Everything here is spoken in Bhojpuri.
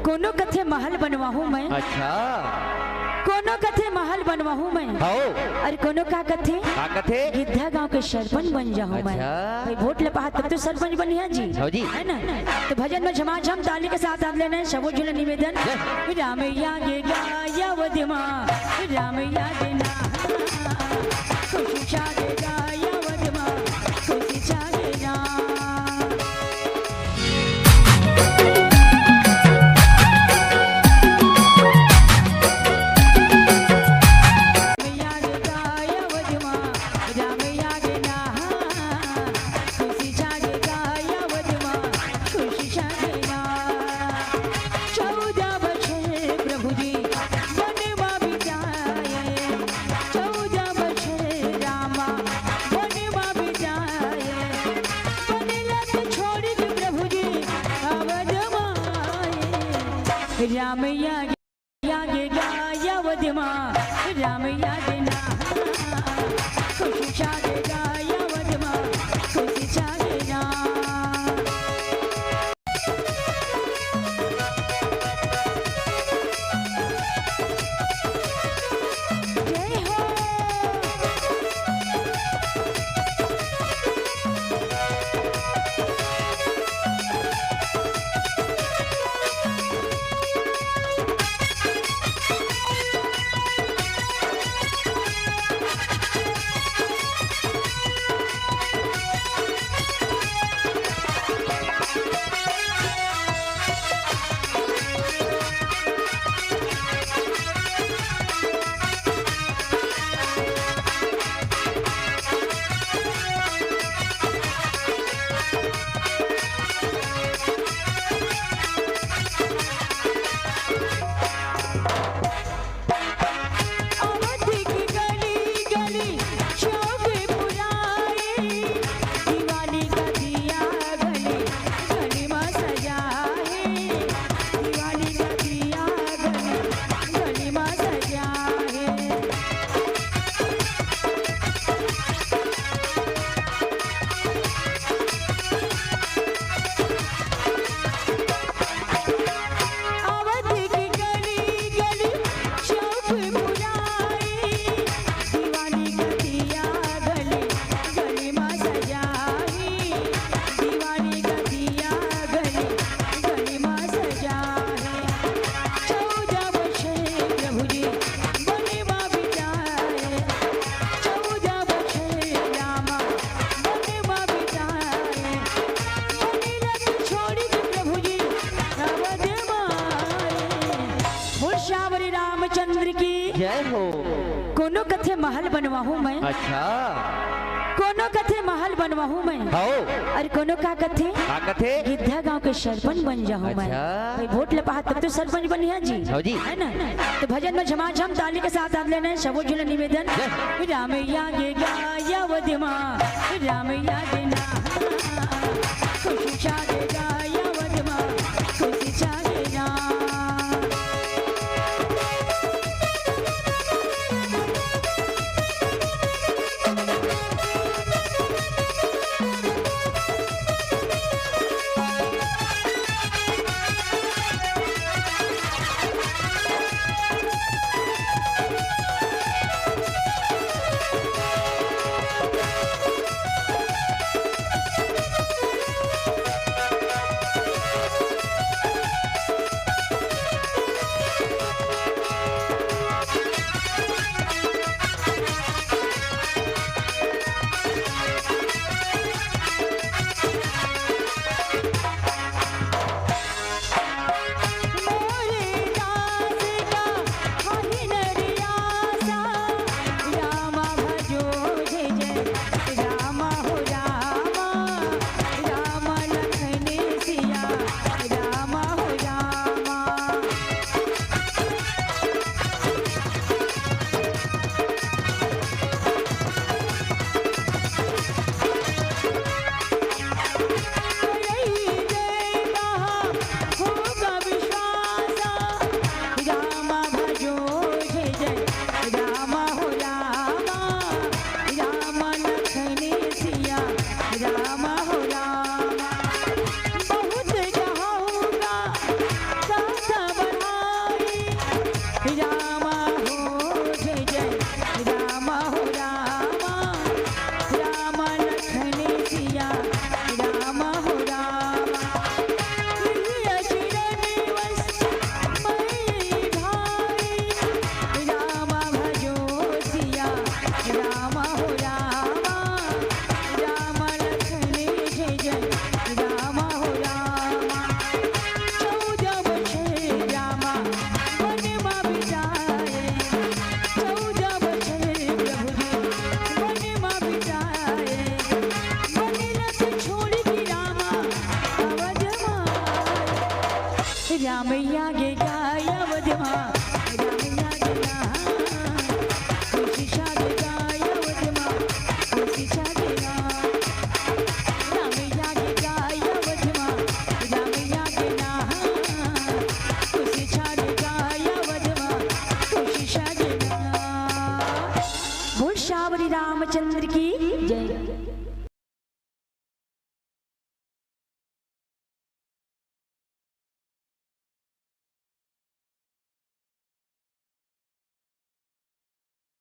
कोनो कथे महल बनवाहू मैं। अच्छा कोनो कथे महल बनवाहू मैं। हो अरे कोनो का कथे गिद्धा गांव के सरपंच बन जाऊं मैं। भाई वोट ले पहा तब तो सरपंच बनिया जी हो जी है ना। तो भजन में झमाझम ताली के साथ आप लेना है सबो जुले निवेदन। रामैया गे गाया वदमा रामैया गे ना खुशी छागे गाया वदमा खुशी छागे ना। रामैया गे गाया वदमा रामैया गे ना खुशी छागे गाया वदमा खुशी छागे ना। जय हो रामचंद्र की जय हो। कोनो कथे महल बनवाहू मैं। अच्छा कोनो कथे महल बनवाहू मैं। हो अरे कोनो का कथे गिद्धा गांव के सरपंच बन जाऊं मैं। भाई वोट ले पहा तब तो सरपंच बनिया जी हो जी है ना। तो भजन में झमाझम ताली के साथ आप लेना है सबो जुले निवेदन। रामैया गे गाया वदमा रामैया गे ना खुशी छागे गाया वदमा खुशी छागे ना। रामैया गे गाया वधमा रामैया गे ना खुशी शादी गाया वधमा खुशी शादी ना रामैया गे गाया वधमा रामैया गे ना खुशी शादी गाया वधमा खुशी शादी ना बोल श्यावरी रामचंद्र